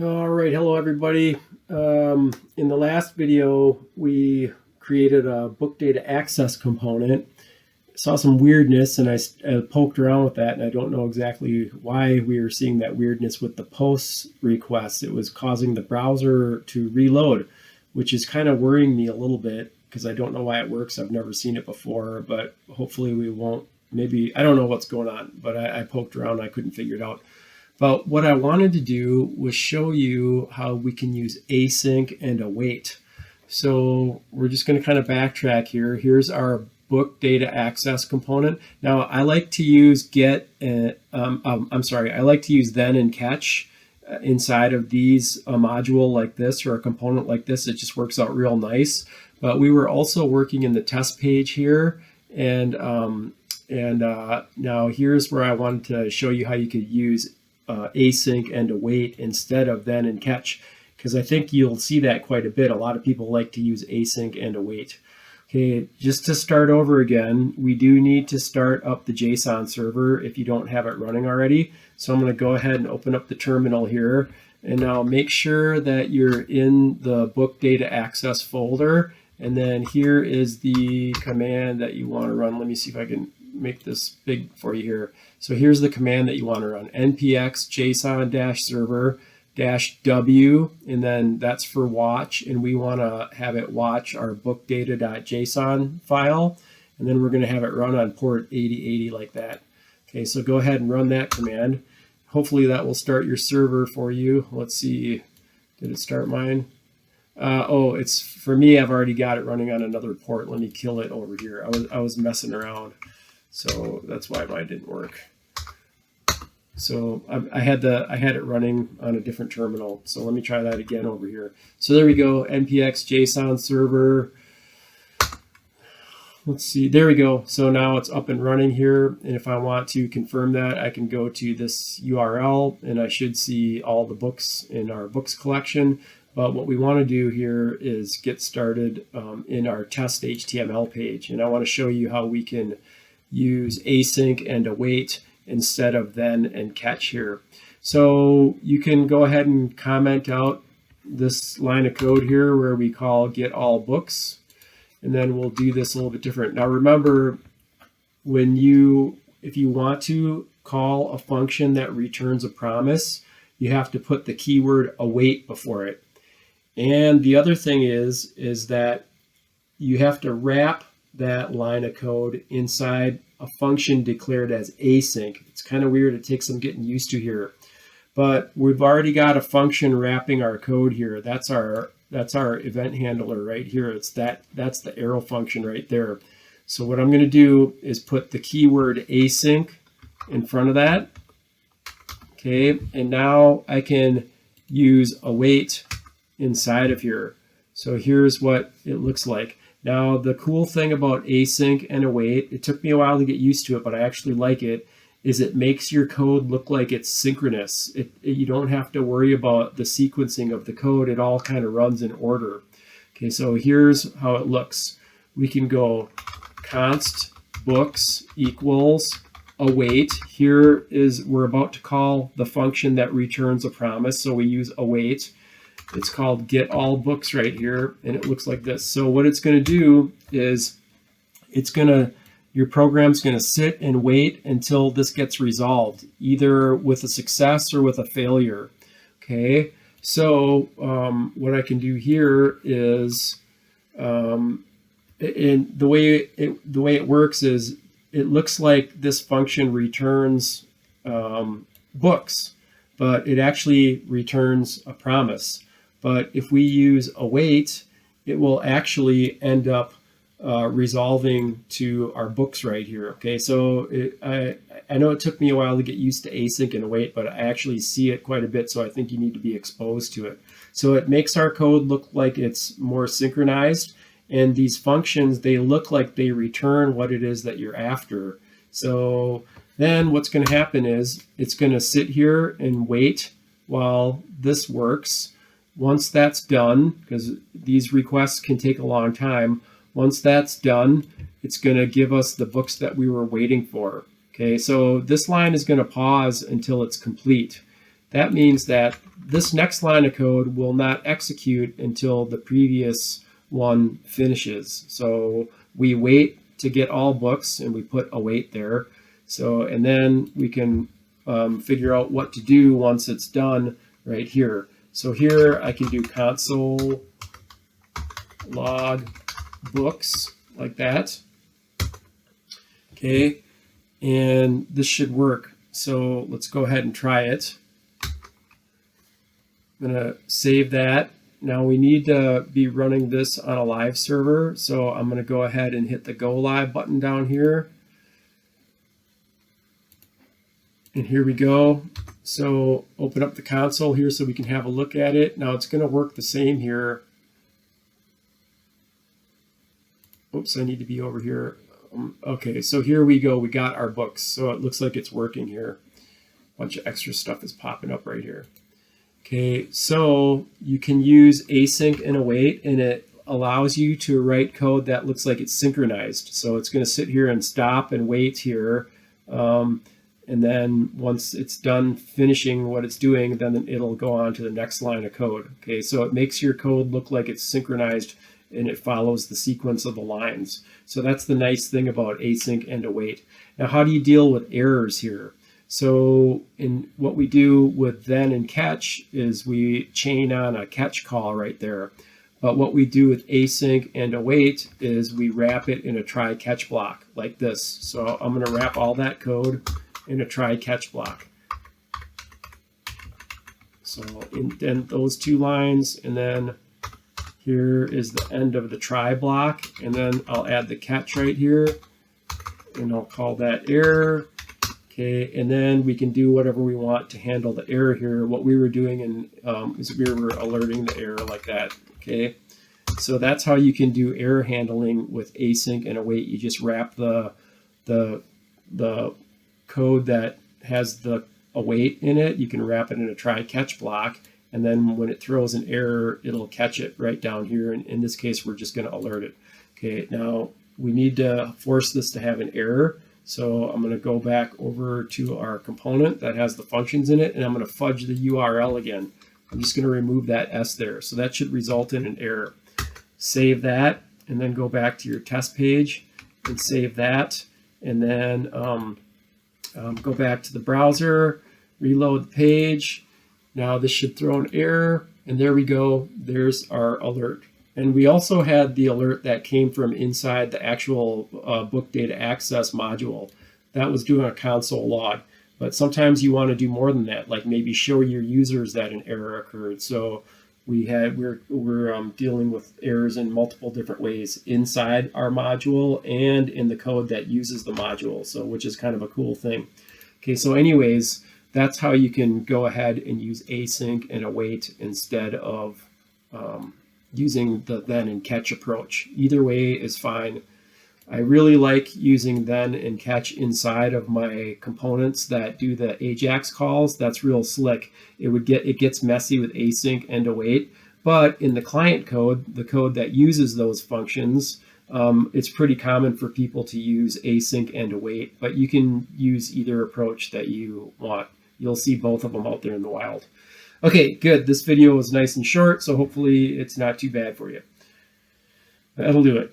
All right, hello everybody. In the last video, we created a book data access component. Saw some weirdness and I poked around with that, and I don't know exactly why we were seeing that weirdness with the post requests. It was causing the browser to reload, which is kind of worrying me a little bit because I don't know why it works. I've never seen it before, but hopefully we won't. Maybe, I don't know what's going on, but I poked around and I couldn't figure it out. But what I wanted to do was show you how we can use async and await. So we're just going to kind of backtrack here. Here's our book data access component. Now I like to use I like to use then and catch inside of these, a module like this or a component like this. It just works out real nice. But we were also working in the test page here, and now here's where I wanted to show you how you could use async and await instead of then and catch, because I think you'll see that quite a bit. A lot of people like to use async and await. Okay, just to start over again, we do need to start up the JSON server if you don't have it running already. So I'm going to go ahead and open up the terminal here, and now make sure that you're in the book data access folder, and then here is the command that you want to run. Let me see if I can make this big for you here. So here's the command that you want to run: npx json-server-w, and then that's for watch, and we want to have it watch our bookdata.json file, and then we're going to have it run on port 8080 like that. Okay, so go ahead and run that command. Hopefully that will start your server for you. Let's see, did it start mine? Oh, it's for me. I've already got it running on another port. Let me kill it over here. I was messing around, so that's why mine didn't work. So I had it running on a different terminal. So let me try that again over here. So there we go, npx json server. Let's see, there we go. So now it's up and running here. And if I want to confirm that, I can go to this URL and I should see all the books in our books collection. But what we want to do here is get started in our test HTML page. And I want to show you how we can use async and await instead of then and catch here. So you can go ahead and comment out this line of code here where we call get all books, and then we'll do this a little bit different. Now remember, if you want to call a function that returns a promise, you have to put the keyword await before it. And the other thing is that you have to wrap that line of code inside a function declared as async. It's kind of weird. It takes some getting used to here, but we've already got a function wrapping our code here. That's our event handler right here. That's the arrow function right there. So what I'm going to do is put the keyword async in front of that. Okay, and now I can use await inside of here. So here's what it looks like. Now, the cool thing about async and await, it took me a while to get used to it, but I actually like it, is it makes your code look like it's synchronous. You don't have to worry about the sequencing of the code. It all kind of runs in order. Okay, so here's how it looks. We can go const books equals await. Here is, we're about to call the function that returns a promise, so we use await. It's called get all books right here, and it looks like this. So what it's going to do is your program's going to sit and wait until this gets resolved, either with a success or with a failure. Okay, so what I can do here is, the way it works is, it looks like this function returns books, but it actually returns a promise. But if we use await, it will actually end up resolving to our books right here. Okay, so I know it took me a while to get used to async and await, but I actually see it quite a bit, so I think you need to be exposed to it. So it makes our code look like it's more synchronized, and these functions, they look like they return what it is that you're after. So then what's going to happen is it's going to sit here and wait while this works. Once that's done, because these requests can take a long time, once that's done, it's going to give us the books that we were waiting for. Okay, so this line is going to pause until it's complete. that means that this next line of code will not execute until the previous one finishes. So we wait to get all books, and we put await there. So, and then we can figure out what to do once it's done right here. So here I can do console log books like that. Okay, and this should work. So let's go ahead and try it. I'm going to save that. Now we need to be running this on a live server. So I'm going to go ahead and hit the go live button down here. And here we go. So open up the console here so we can have a look at it. Now it's going to work the same here. Oops, I need to be over here. Okay, so here we go. We got our books. So it looks like it's working here. A bunch of extra stuff is popping up right here. Okay, so you can use async and await, and it allows you to write code that looks like it's synchronized. So it's going to sit here and stop and wait here. And then once it's done finishing what it's doing, then it'll go on to the next line of code. Okay, so it makes your code look like it's synchronized and it follows the sequence of the lines. So that's the nice thing about async and await. Now, how do you deal with errors here? So in what we do with then and catch is we chain on a catch call right there. But what we do with async and await is we wrap it in a try catch block like this. So I'm going to wrap all that code in a try catch block. So indent those two lines, and then here is the end of the try block, and then I'll add the catch right here, and I'll call that error. Okay, and then we can do whatever we want to handle the error here. What we were doing is we were alerting the error like that. Okay, so that's how you can do error handling with async and await. You just wrap the code that has the await in it. You can wrap it in a try catch block, and then when it throws an error, it'll catch it right down here. And in this case, we're just going to alert it. Okay, now we need to force this to have an error. So I'm going to go back over to our component that has the functions in it, and I'm going to fudge the URL again. I'm just going to remove that S there. So that should result in an error. Save that, and then go back to your test page and save that, and then go back to the browser, reload the page. Now this should throw an error, and there we go. There's our alert. And we also had the alert that came from inside the actual book data access module. That was doing a console log. But sometimes you want to do more than that, like maybe show your users that an error occurred. So we're dealing with errors in multiple different ways inside our module and in the code that uses the module, so which is kind of a cool thing. Okay, so anyways, that's how you can go ahead and use async and await instead of using the then and catch approach. Either way is fine. I really like using then and catch inside of my components that do the AJAX calls. That's real slick. It gets messy with async and await, but in the client code, the code that uses those functions, it's pretty common for people to use async and await, but you can use either approach that you want. You'll see both of them out there in the wild. Okay, good. This video was nice and short, so hopefully it's not too bad for you. That'll do it.